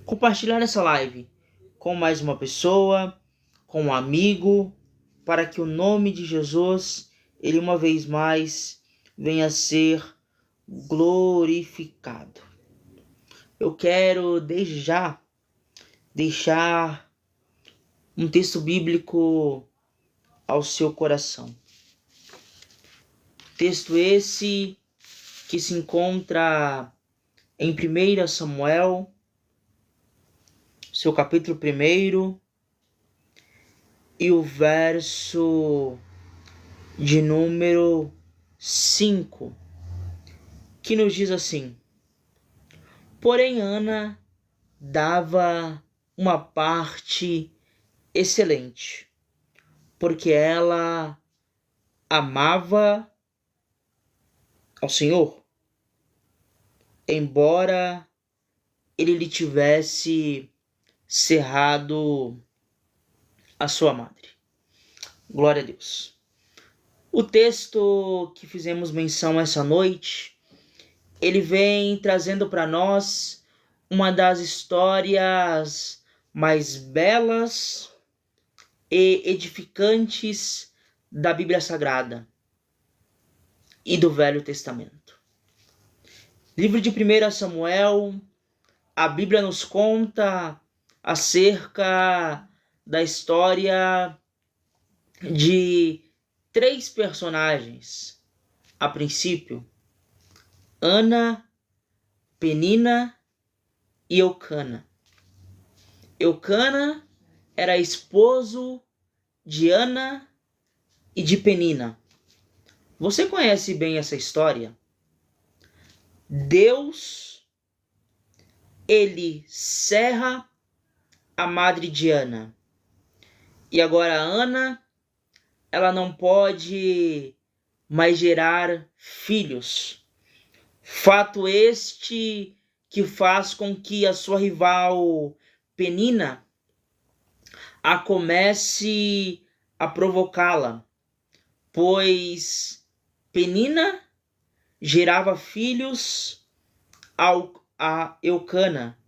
compartilhar essa live com mais uma pessoa, com um amigo, para que o nome de Jesus, ele uma vez mais venha a ser glorificado. Eu quero desde já deixar um texto bíblico ao seu coração. Texto esse que se encontra em 1 Samuel, seu capítulo 1, e o verso de número 5, que nos diz assim: Porém, Ana dava uma parte excelente, porque ela amava ao Senhor, embora ele lhe tivesse cerrado a sua madre. Glória a Deus. O texto que fizemos menção essa noite, ele vem trazendo para nós uma das histórias mais belas e edificantes da Bíblia Sagrada e do Velho Testamento. Livro de 1 Samuel, a Bíblia nos conta acerca da história de 3 personagens. A princípio, Ana, Penina e Eucana. Eucana era esposo de Ana e de Penina. Você conhece bem essa história? Deus, ele cerra a madre de Ana. E agora Ana, ela não pode mais gerar filhos. Fato este que faz com que a sua rival Penina a comece a provocá-la, pois Penina gerava filhos a Eucana.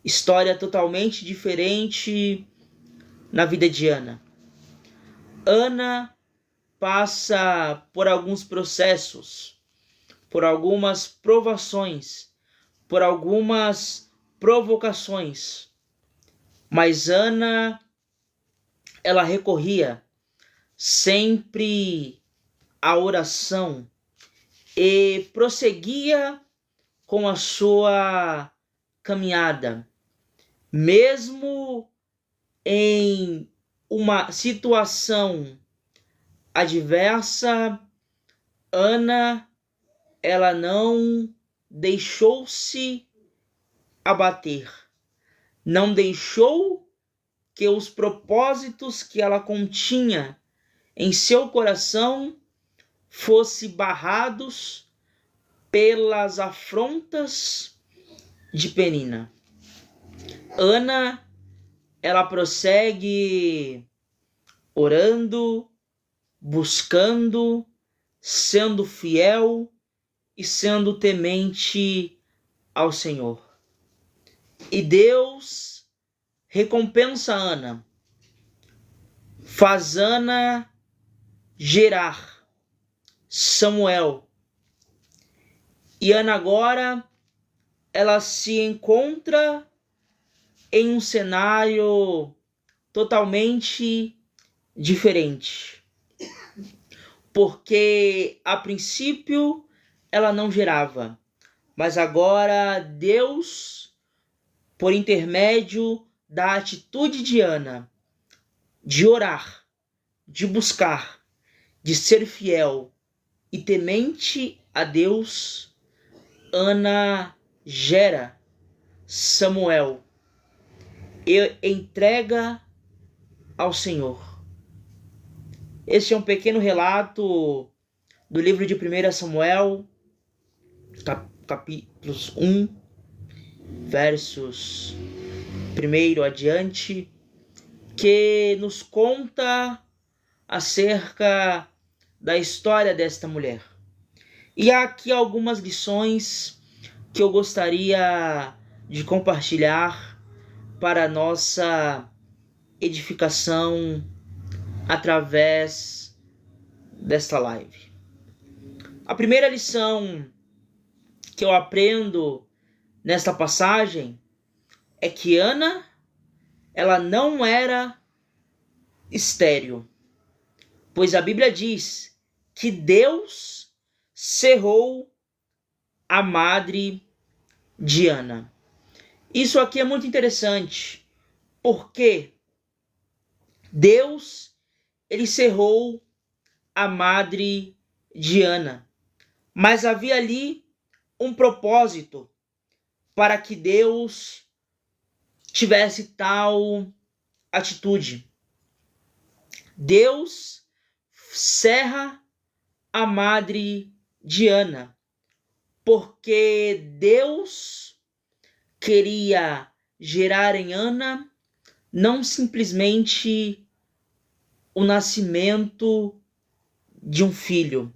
História totalmente diferente na vida de Ana. Ana passa por alguns processos, por algumas provações, por algumas provocações. Mas Ana, ela recorria sempre à oração e prosseguia com a sua caminhada. Mesmo em uma situação adversa, Ana, ela não deixou-se abater. Não deixou que os propósitos que ela continha em seu coração fossem barrados pelas afrontas de Penina. Ana, ela prossegue orando, buscando, sendo fiel e sendo temente ao Senhor. E Deus recompensa Ana, faz Ana gerar Samuel. E Ana agora, ela se encontra em um cenário totalmente diferente. Porque a princípio ela não gerava, mas agora Deus, por intermédio da atitude de Ana, de orar, de buscar, de ser fiel e temente a Deus, Ana gera Samuel e entrega ao Senhor. Este é um pequeno relato do livro de 1 Samuel, capítulos 1, versos 1 adiante, que nos conta acerca da história desta mulher. E há aqui algumas lições que eu gostaria de compartilhar para a nossa edificação através desta live. A primeira lição que eu aprendo nesta passagem é que Ana, ela não era estéril, pois a Bíblia diz que Deus cerrou a madre de Ana. Isso aqui é muito interessante, porque Deus, ele cerrou a madre de Ana, mas havia ali um propósito para que Deus tivesse tal atitude. Deus cerra a madre de Ana, porque Deus queria gerar em Ana não simplesmente o nascimento de um filho,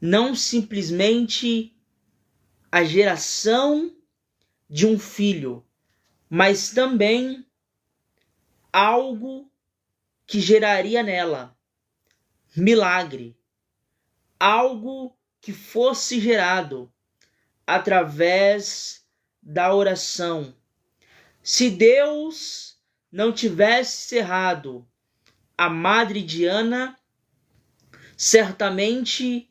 não simplesmente a geração de um filho, mas também algo que geraria nela milagre, algo que fosse gerado através da oração. Se Deus não tivesse cerrado a madre de Ana, certamente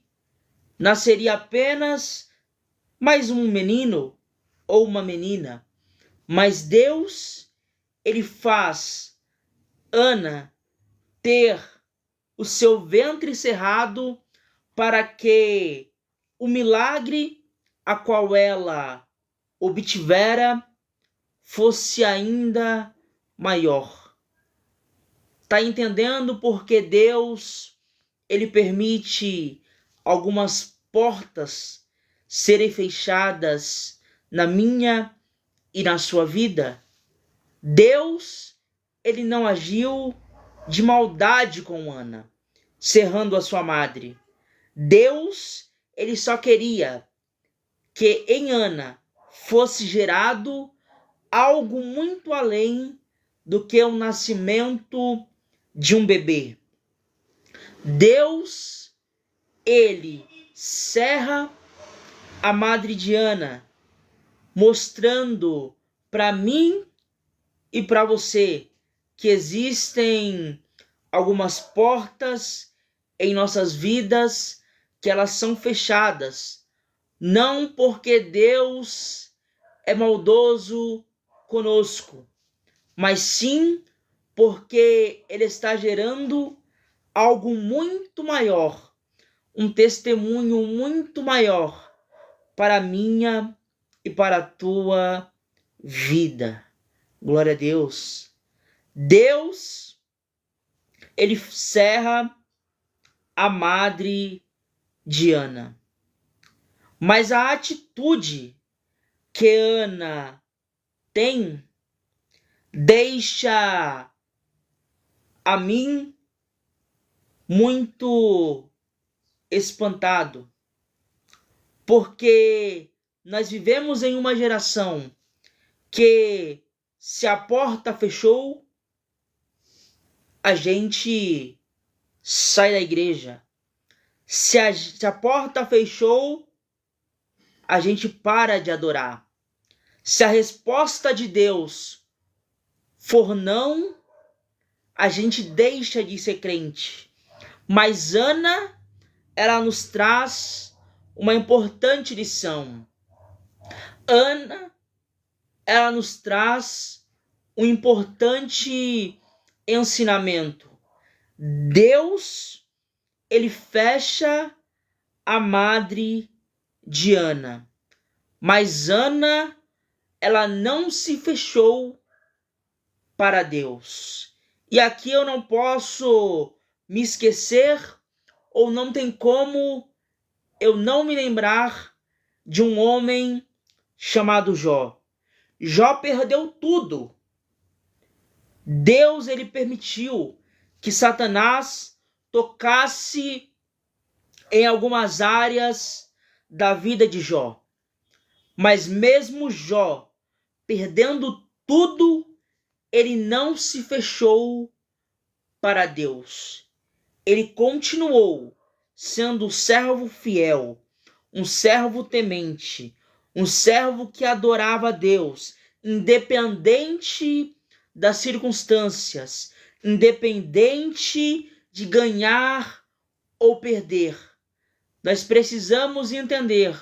nasceria apenas mais um menino ou uma menina. Mas Deus, ele faz Ana ter o seu ventre cerrado para que o milagre a qual ela obtivera fosse ainda maior. Tá entendendo porque Deus, ele permite algumas portas serem fechadas na minha e na sua vida? Deus, ele não agiu de maldade com Ana, cerrando a sua madre. Deus, ele só queria que em Ana fosse gerado algo muito além do que o nascimento de um bebê. Deus, ele cerra a madre de Ana, mostrando para mim e para você que existem algumas portas em nossas vidas que elas são fechadas, não porque Deus é maldoso conosco, mas sim porque ele está gerando algo muito maior, um testemunho muito maior para a minha e para a tua vida. Glória a Deus. Deus, ele cerra a madre de Ana. Mas a atitude que Ana tem deixa a mim muito espantado, porque nós vivemos em uma geração que, se a porta fechou, a gente sai da igreja. Se a porta fechou, a gente para de adorar. Se a resposta de Deus for não, a gente deixa de ser crente. Mas Ana, ela nos traz uma importante lição. Ana, ela nos traz um importante ensinamento. Deus, ele fecha a madre de Ana, mas Ana, ela não se fechou para Deus. E aqui eu não posso me esquecer, ou não tem como eu não me lembrar de um homem chamado Jó. Jó perdeu tudo. Deus, ele permitiu que Satanás tocasse em algumas áreas da vida de Jó. Mas mesmo Jó perdendo tudo, ele não se fechou para Deus. Ele continuou sendo um servo fiel, um servo temente, um servo que adorava a Deus, independente das circunstâncias, independente de ganhar ou perder. Nós precisamos entender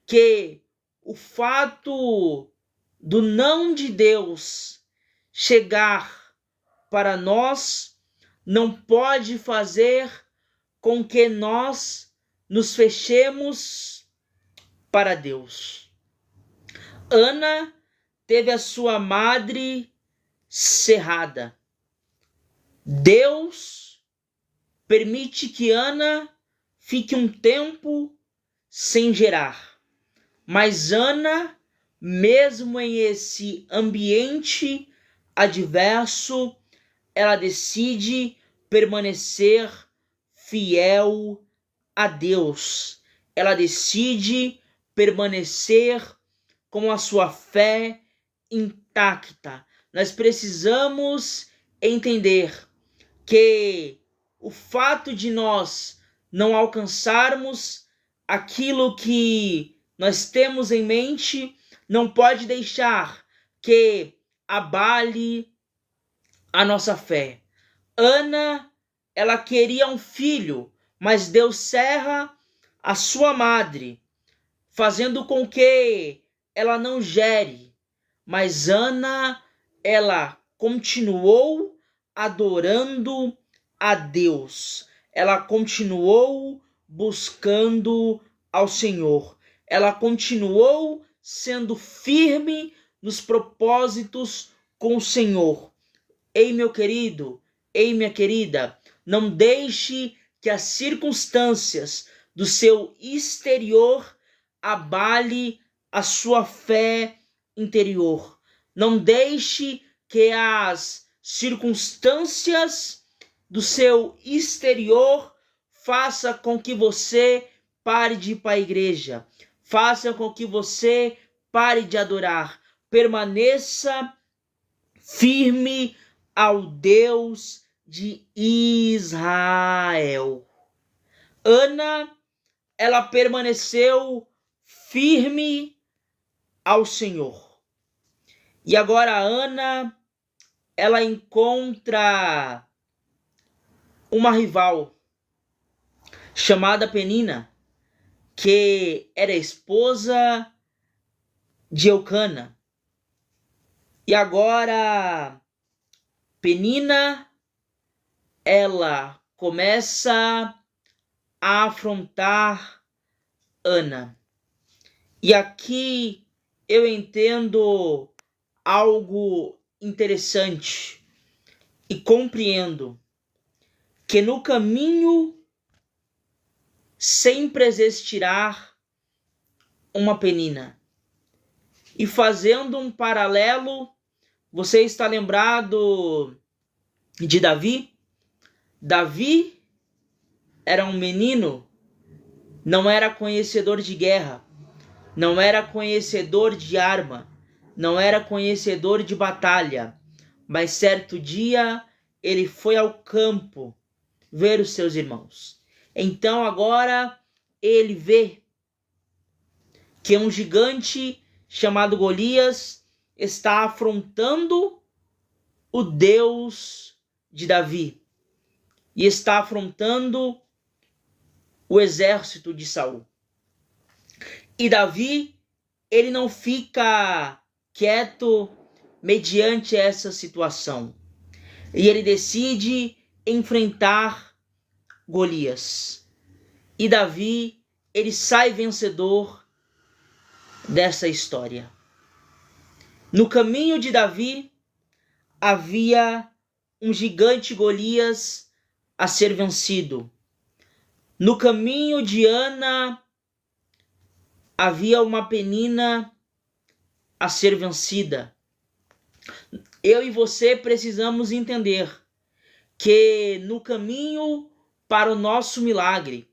que o fato do não de Deus chegar para nós não pode fazer com que nós nos fechemos para Deus. Ana teve a sua madre cerrada. Deus permite que Ana fique um tempo sem gerar. Mas Ana, mesmo em esse ambiente adverso, ela decide permanecer fiel a Deus. Ela decide permanecer com a sua fé intacta. Nós precisamos entender que o fato de nós não alcançarmos aquilo que nós temos em mente não pode deixar que abale a nossa fé. Ana, ela queria um filho, mas Deus cerra a sua madre, fazendo com que ela não gere. Mas Ana, ela continuou adorando a Deus. Ela continuou buscando ao Senhor. Ela continuou sendo firme nos propósitos com o Senhor. Ei, meu querido, ei, minha querida, não deixe que as circunstâncias do seu exterior abale a sua fé interior. Não deixe que as circunstâncias do seu exterior faça com que você pare de ir para a igreja. Faça com que você pare de adorar. Permaneça firme ao Deus de Israel. Ana, ela permaneceu firme ao Senhor. E agora Ana, ela encontra uma rival chamada Penina, que era esposa de Eucana. E agora Penina, ela começa a afrontar Ana. E aqui eu entendo algo interessante e compreendo que no caminho sempre existirá uma Penina. E fazendo um paralelo, você está lembrado de Davi? Davi era um menino, não era conhecedor de guerra, não era conhecedor de arma, não era conhecedor de batalha, mas certo dia ele foi ao campo ver os seus irmãos. Então agora ele vê que um gigante chamado Golias está afrontando o Deus de Davi e está afrontando o exército de Saul. E Davi, ele não fica quieto mediante essa situação. E ele decide enfrentar Golias. E Davi, ele sai vencedor dessa história. No caminho de Davi, havia um gigante Golias a ser vencido. No caminho de Ana, havia uma Penina a ser vencida. Eu e você precisamos entender que no caminho para o nosso milagre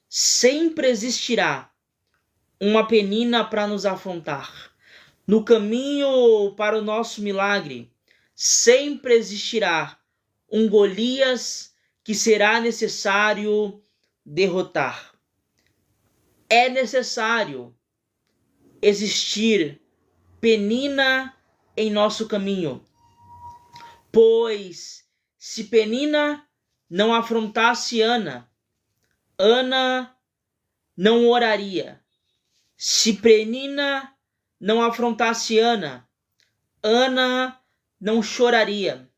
sempre existirá uma Penina para nos afrontar. No caminho para o nosso milagre, sempre existirá um Golias que será necessário derrotar. É necessário existir Penina em nosso caminho, pois se Penina não afrontasse Ana, Ana não oraria. Se Penina não afrontasse Ana, Ana não choraria.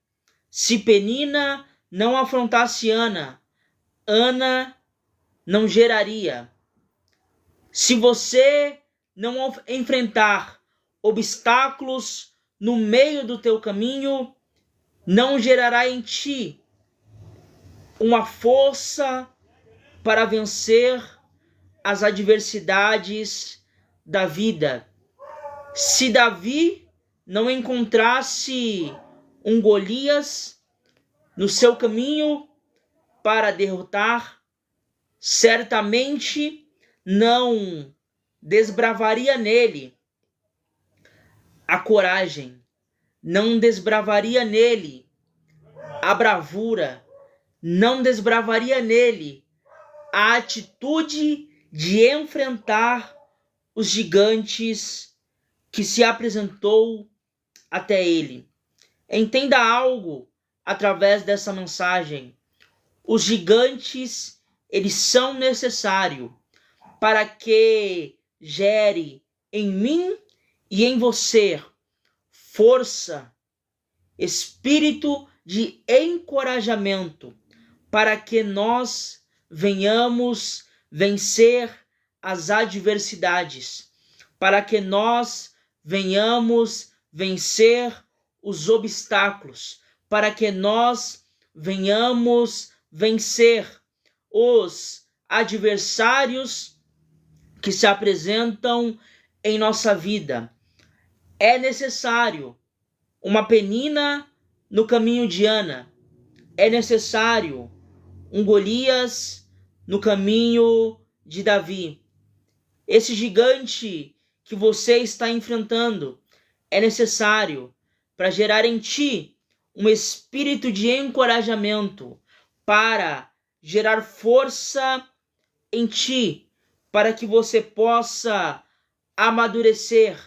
Se Penina não afrontasse Ana, Ana não geraria. Se você não enfrentar obstáculos no meio do teu caminho, não gerará em ti uma força para vencer as adversidades da vida. Se Davi não encontrasse um Golias no seu caminho para derrotar, certamente não desbravaria nele a coragem, não desbravaria nele a bravura, não desbravaria nele a atitude de enfrentar os gigantes que se apresentou até ele. Entenda algo através dessa mensagem. Os gigantes, eles são necessários para que gere em mim e em você força, espírito de encorajamento, para que nós venhamos vencer as adversidades, para que nós venhamos vencer os obstáculos, para que nós venhamos vencer os adversários que se apresentam em nossa vida. É necessário uma Penina no caminho de Ana. É necessário um Golias no caminho de Davi. Esse gigante que você está enfrentando é necessário para gerar em ti um espírito de encorajamento, para gerar força em ti, para que você possa amadurecer,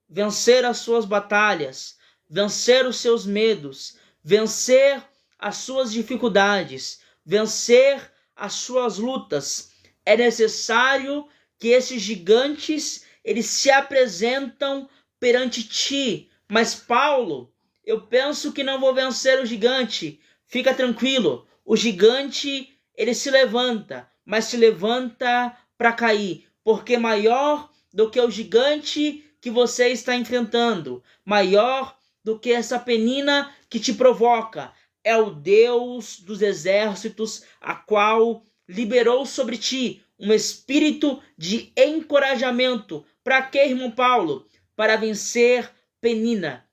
vencer as suas batalhas, vencer os seus medos, vencer as suas dificuldades, vencer as suas lutas. É necessário que esses gigantes, eles se apresentam perante ti. Mas Paulo, eu penso que não vou vencer o gigante. Fica tranquilo, o gigante, ele se levanta, mas se levanta para cair, porque maior do que o gigante que você está enfrentando, maior do que essa Penina que te provoca, é o Deus dos exércitos, a qual liberou sobre ti um espírito de encorajamento. Para quê, irmão Paulo? Para vencer Penina,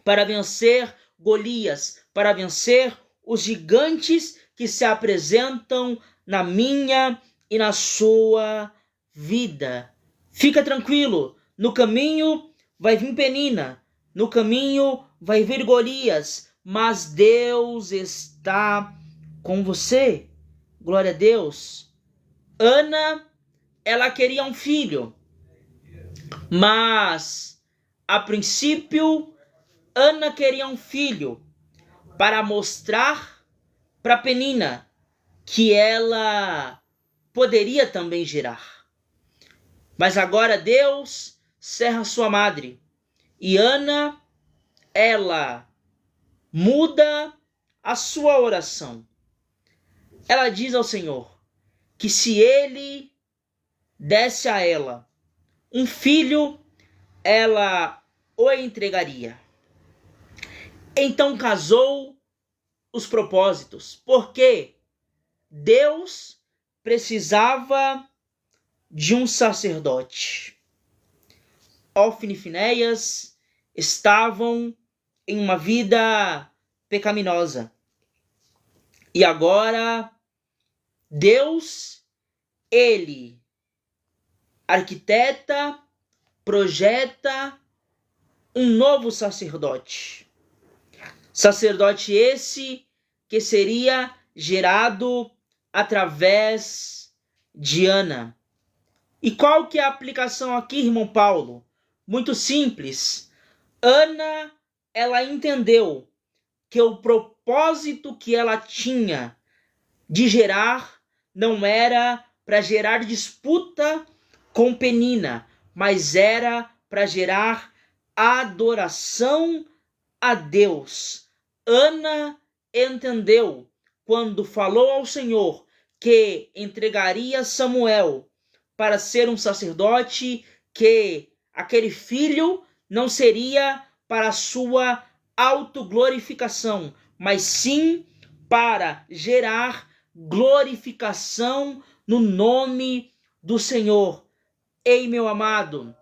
para vencer Golias, para vencer os gigantes que se apresentam na minha e na sua vida. Fica tranquilo, no caminho vai vir Penina, no caminho vai vir Golias, mas Deus está com você. Glória a Deus. Ana, ela queria um filho, mas a princípio Ana queria um filho para mostrar para Penina que ela poderia também gerar. Mas agora Deus cerra sua madre. E Ana, ela muda a sua oração. Ela diz ao Senhor que se ele desse a ela um filho, ela o entregaria. Então casou os propósitos, porque Deus precisava de um sacerdote. Ofni e Finéias estavam em uma vida pecaminosa. E agora Deus, ele arquiteta, projeta um novo sacerdote. Sacerdote esse que seria gerado através de Ana. E qual que é a aplicação aqui, irmão Paulo? Muito simples. Ana, ela entendeu que o propósito que ela tinha de gerar não era para gerar disputa com Penina, mas era para gerar adoração a Deus. Ana entendeu quando falou ao Senhor que entregaria Samuel para ser um sacerdote, que aquele filho não seria para a sua autoglorificação, mas sim para gerar glorificação no nome do Senhor. Ei, meu amado,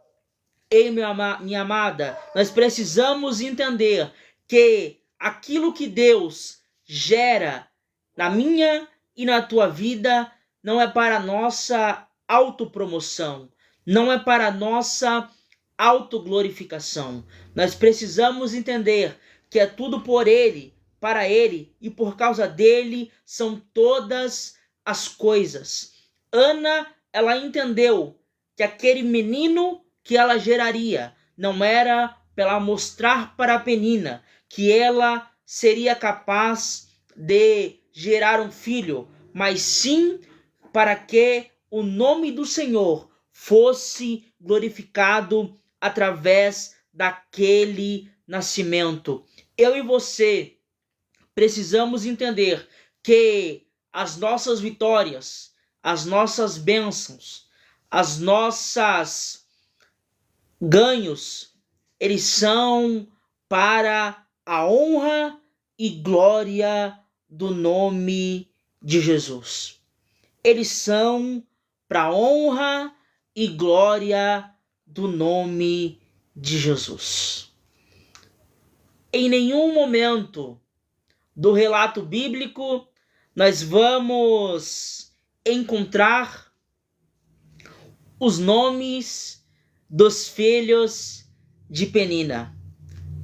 ei, minha amada, nós precisamos entender que aquilo que Deus gera na minha e na tua vida não é para nossa autopromoção, não é para nossa autoglorificação. Nós precisamos entender que é tudo por Ele, para Ele e por causa dele são todas as coisas. Ana, ela entendeu que aquele menino que ela geraria não era para ela mostrar para a Penina que ela seria capaz de gerar um filho, mas sim para que o nome do Senhor fosse glorificado através daquele nascimento. Eu e você precisamos entender que as nossas vitórias, as nossas bênçãos, as nossas ganhos, eles são para a honra e glória do nome de Jesus. Eles são para a honra e glória do nome de Jesus. Em nenhum momento do relato bíblico nós vamos encontrar os nomes dos filhos de Penina.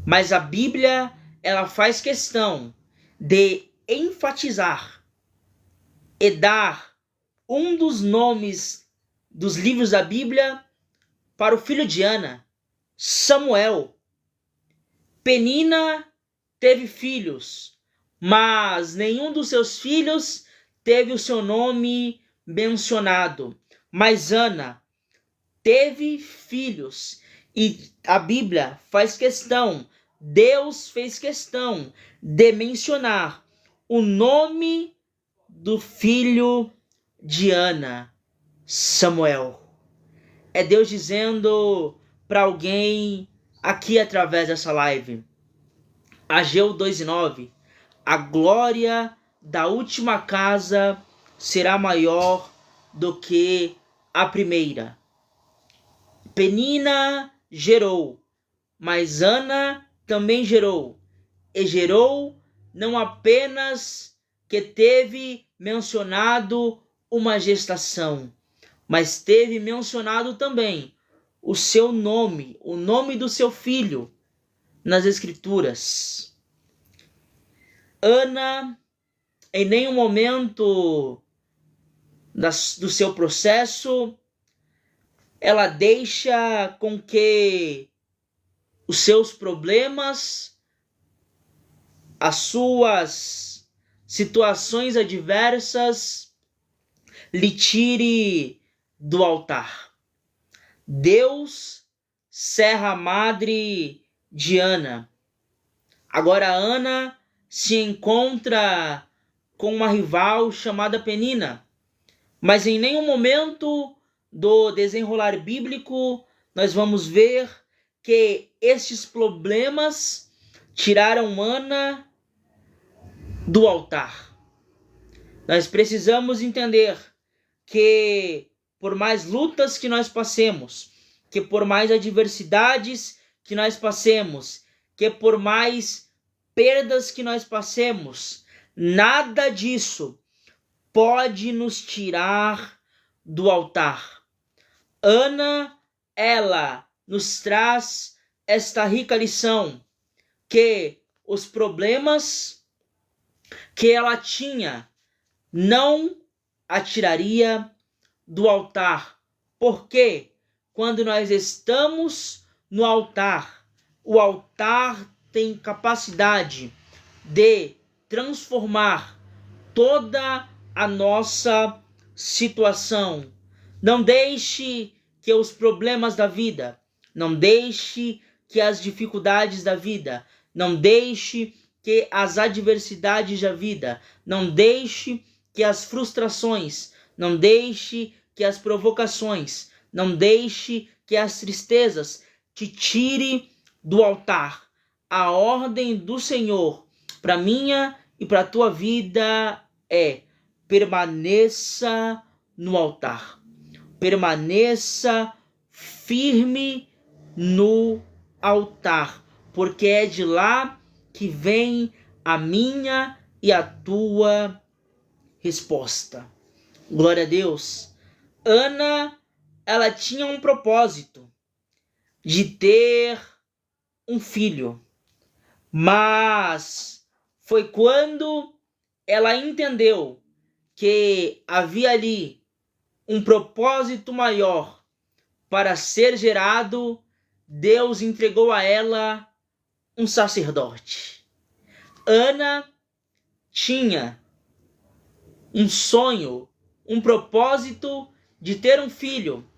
Mas a Bíblia, ela faz questão de enfatizar e dar um dos nomes dos livros da Bíblia para o filho de Ana, Samuel. Penina teve filhos, mas nenhum dos seus filhos teve o seu nome mencionado. Mas Ana teve filhos e a Bíblia faz questão, Deus fez questão de mencionar o nome do filho de Ana, Samuel. É Deus dizendo para alguém aqui através dessa live. Ageu 2:9. A glória da última casa será maior do que a primeira. Penina gerou, mas Ana também gerou. E gerou não apenas que teve mencionado uma gestação, mas teve mencionado também o seu nome, o nome do seu filho nas Escrituras. Ana, em nenhum momento do seu processo, ela deixa com que os seus problemas, as suas situações adversas, lhe tire do altar. Deus serra a madre de Ana. Agora Ana se encontra com uma rival chamada Penina. Mas em nenhum momento do desenrolar bíblico nós vamos ver que estes problemas tiraram Ana do altar. Nós precisamos entender que por mais lutas que nós passemos, que por mais adversidades que nós passemos, que por mais perdas que nós passemos, nada disso pode nos tirar do altar. Ana, ela nos traz esta rica lição que os problemas que ela tinha não a tiraria do altar, porque quando nós estamos no altar, o altar tem capacidade de transformar toda a nossa situação. Não deixe que os problemas da vida, não deixe que as dificuldades da vida, não deixe que as adversidades da vida, não deixe que as frustrações, não deixe que as provocações, não deixe que as tristezas te tire do altar. A ordem do Senhor para minha e para a tua vida é: permaneça no altar. Permaneça firme no altar, porque é de lá que vem a minha e a tua resposta. Glória a Deus. Ana, ela tinha um propósito de ter um filho, mas foi quando ela entendeu que havia ali um propósito maior para ser gerado, Deus entregou a ela um sacerdote. Ana tinha um sonho, um propósito de ter um filho,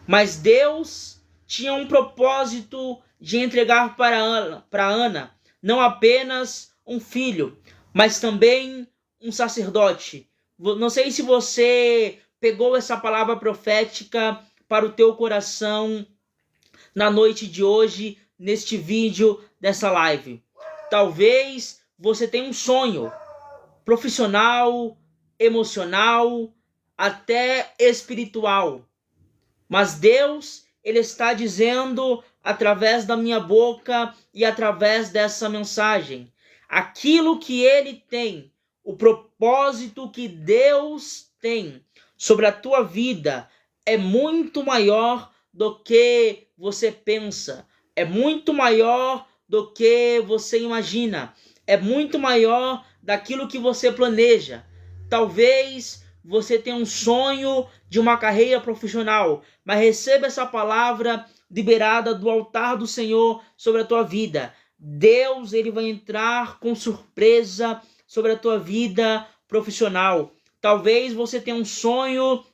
mas Deus tinha um propósito de entregar para Ana não apenas um filho, mas também um sacerdote. Não sei se você pegou essa palavra profética para o teu coração na noite de hoje, neste vídeo dessa live. Talvez você tenha um sonho profissional, emocional, até espiritual. Mas Deus, Ele está dizendo através da minha boca e através dessa mensagem, aquilo que Ele tem, o propósito que Deus tem sobre a tua vida é muito maior do que você pensa, é muito maior do que você imagina, é muito maior daquilo que você planeja. Talvez você tenha um sonho de uma carreira profissional, mas receba essa palavra liberada do altar do Senhor sobre a tua vida. Deus, Ele vai entrar com surpresa sobre a tua vida profissional. Talvez você tenha um sonho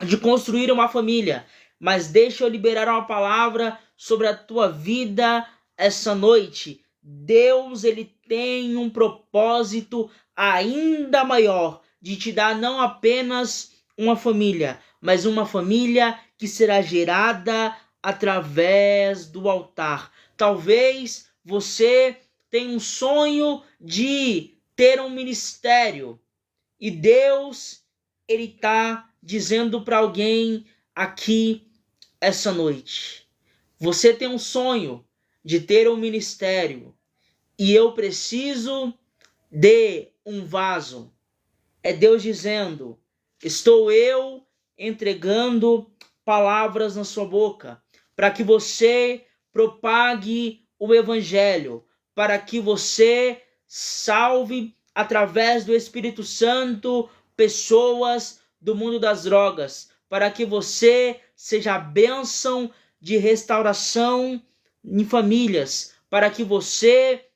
de construir uma família, mas deixa eu liberar uma palavra sobre a tua vida essa noite. Deus, Ele tem um propósito ainda maior de te dar não apenas uma família, mas uma família que será gerada através do altar. Talvez você tenha um sonho de ter um ministério e Deus, Ele está dizendo para alguém aqui essa noite: você tem um sonho de ter um ministério e eu preciso de um vaso. É Deus dizendo: estou eu entregando palavras na sua boca para que você propague o evangelho, para que você salve através do Espírito Santo pessoas do mundo das drogas, para que você seja a bênção de restauração em famílias, para que você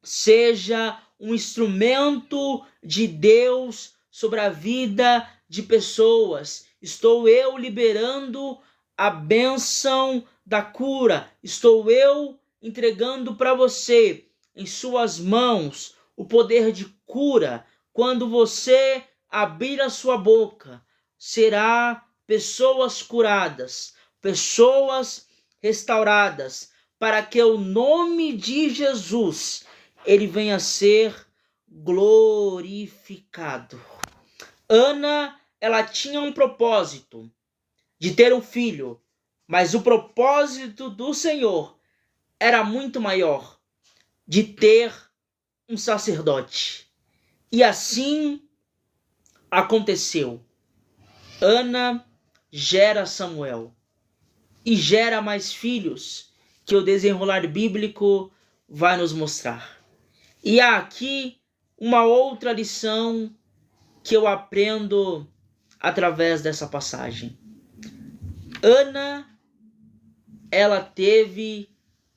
seja um instrumento de Deus sobre a vida de pessoas. Estou eu liberando a bênção da cura. Estou eu entregando para você, em suas mãos, o poder de cura. Quando você abrir a sua boca, será pessoas curadas, pessoas restauradas, para que o nome de Jesus ele venha a ser glorificado. Ana, ela tinha um propósito de ter um filho, mas o propósito do Senhor era muito maior, de ter um sacerdote. E assim aconteceu. Ana gera Samuel e gera mais filhos que o desenrolar bíblico vai nos mostrar. E há aqui uma outra lição que eu aprendo através dessa passagem. Ana, ela teve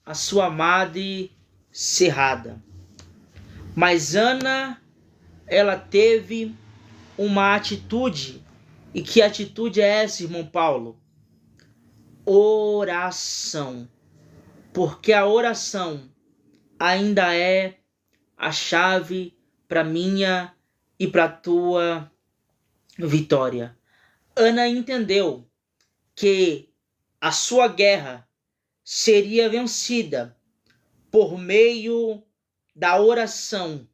a sua madre cerrada. Mas Ana, ela teve uma atitude. E que atitude é essa, irmão Paulo? Oração. Porque a oração ainda é a chave para minha e para tua vitória. Ana entendeu que a sua guerra seria vencida por meio da oração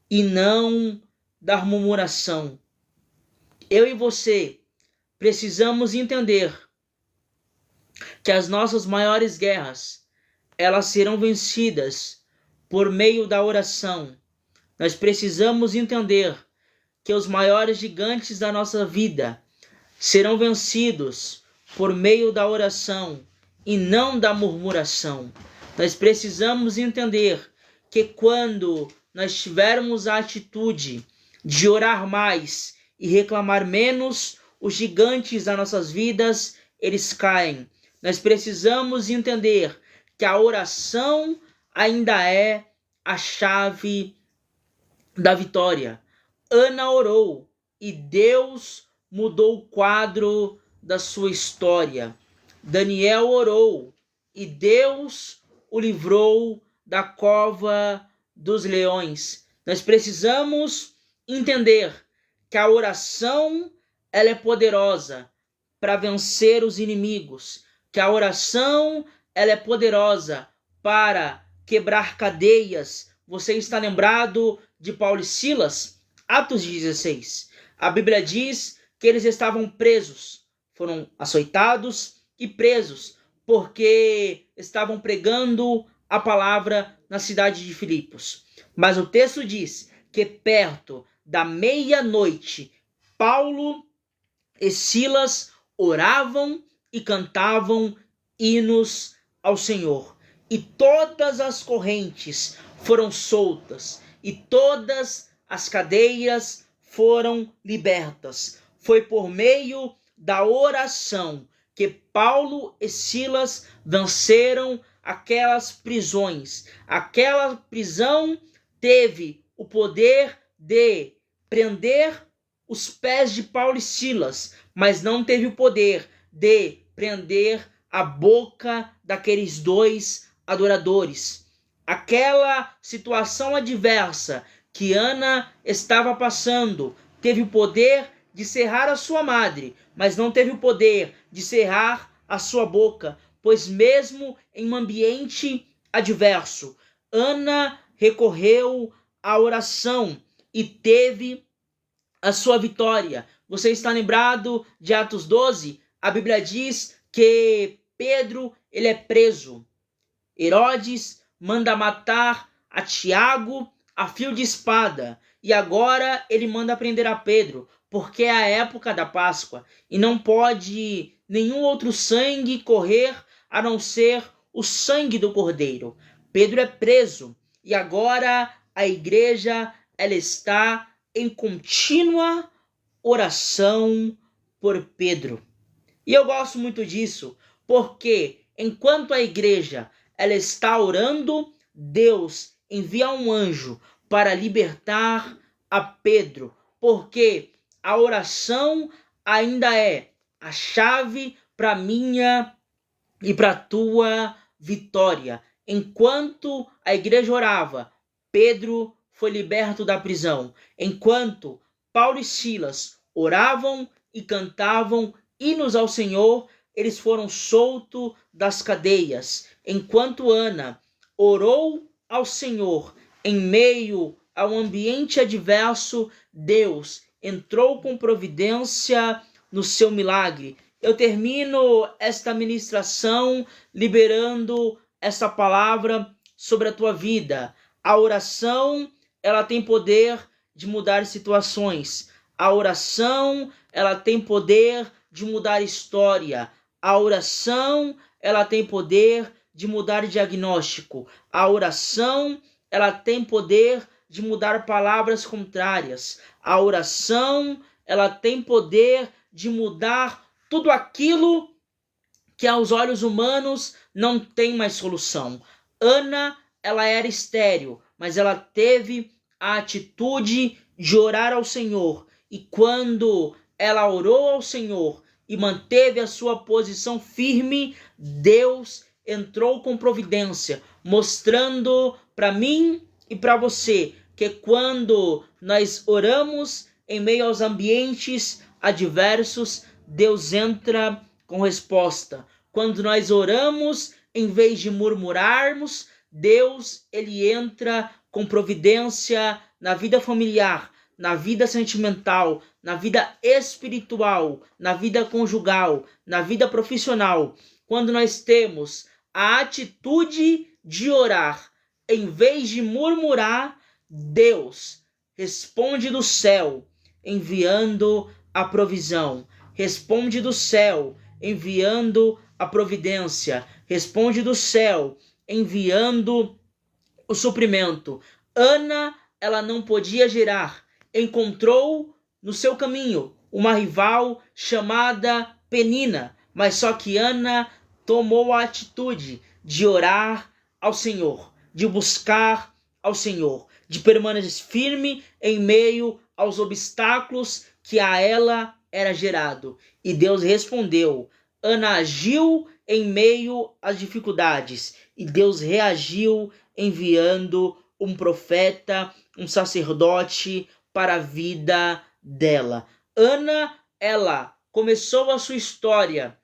e não da murmuração. Eu e você precisamos entender que as nossas maiores guerras, elas serão vencidas por meio da oração. Nós precisamos entender que os maiores gigantes da nossa vida serão vencidos por meio da oração e não da murmuração. Nós precisamos entender que quando nós tivermos a atitude de orar mais e reclamar menos, os gigantes das nossas vidas, eles caem. Nós precisamos entender que a oração ainda é a chave da vitória. Ana orou e Deus mudou o quadro da sua história. Daniel orou e Deus o livrou da cova dos leões. Nós precisamos entender que a oração, ela é poderosa para vencer os inimigos, que a oração, ela é poderosa para quebrar cadeias. Você está lembrado de Paulo e Silas? Atos 16. A Bíblia diz que eles estavam presos, foram açoitados e presos, porque estavam pregando a palavra na cidade de Filipos. Mas o texto diz que perto da meia-noite, Paulo e Silas oravam e cantavam hinos ao Senhor. E todas as correntes foram soltas, e todas as cadeias foram libertas. Foi por meio da oração que Paulo e Silas venceram aquelas prisões. Aquela prisão teve o poder de prender os pés de Paulo e Silas, mas não teve o poder de prender a boca daqueles dois adoradores. Aquela situação adversa que Ana estava passando teve o poder de cerrar a sua madre, mas não teve o poder de cerrar a sua boca, pois mesmo em um ambiente adverso, Ana recorreu à oração e teve a sua vitória. Você está lembrado de Atos 12? A Bíblia diz que Pedro, ele é preso. Herodes manda matar a Tiago a fio de espada. E agora ele manda prender a Pedro, porque é a época da Páscoa. E não pode nenhum outro sangue correr a não ser o sangue do Cordeiro. Pedro é preso. E agora a igreja, ela está em contínua oração por Pedro. E eu gosto muito disso, porque enquanto a igreja ela está orando, Deus envia um anjo para libertar a Pedro, porque a oração ainda é a chave para minha e para tua vitória. Enquanto a igreja orava, Pedro foi liberto da prisão. Enquanto Paulo e Silas oravam e cantavam hinos ao Senhor, eles foram soltos das cadeias. Enquanto Ana orou ao Senhor em meio a um ambiente adverso, Deus entrou com providência no seu milagre. Eu termino esta ministração liberando essa palavra sobre a tua vida. A oração, ela tem poder de mudar situações. A oração, ela tem poder de mudar história. A oração, ela tem poder de mudar diagnóstico. A oração, ela tem poder de mudar palavras contrárias. A oração, ela tem poder de mudar tudo aquilo que aos olhos humanos não tem mais solução. Ana, ela era estéril, mas ela teve a atitude de orar ao Senhor. E quando ela orou ao Senhor e manteve a sua posição firme, Deus entrou com providência, mostrando para mim e para você que quando nós oramos em meio aos ambientes adversos, Deus entra com resposta. Quando nós oramos, em vez de murmurarmos, Deus, ele entra com providência na vida familiar, na vida sentimental, na vida espiritual, na vida conjugal, na vida profissional. Quando nós temos a atitude de orar, em vez de murmurar, Deus responde do céu, enviando a provisão. Responde do céu, enviando a providência. Responde do céu, enviando o suprimento. Ana, ela não podia gerar. Encontrou no seu caminho uma rival chamada Penina, mas só que Ana tomou a atitude de orar ao Senhor, de buscar ao Senhor, de permanecer firme em meio aos obstáculos que a ela era gerado. E Deus respondeu. Ana agiu em meio às dificuldades e Deus reagiu enviando um profeta, um sacerdote para a vida dela. Ana, ela começou a sua história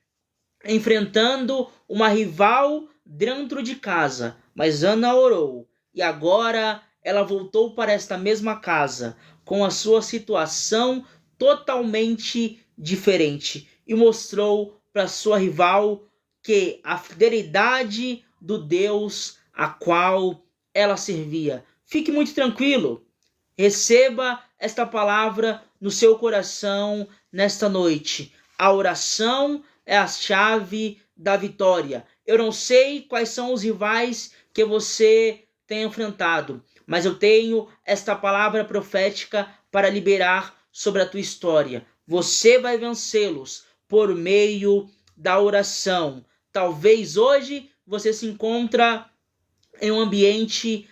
enfrentando uma rival dentro de casa, mas Ana orou e agora ela voltou para esta mesma casa com a sua situação totalmente diferente e mostrou para sua rival que a fidelidade do Deus a qual ela servia. Fique muito tranquilo. Receba esta palavra no seu coração nesta noite. A oração é a chave da vitória. Eu não sei quais são os rivais que você tem enfrentado, mas eu tenho esta palavra profética para liberar sobre a tua história. Você vai vencê-los por meio da oração. Talvez hoje você se encontra em um ambiente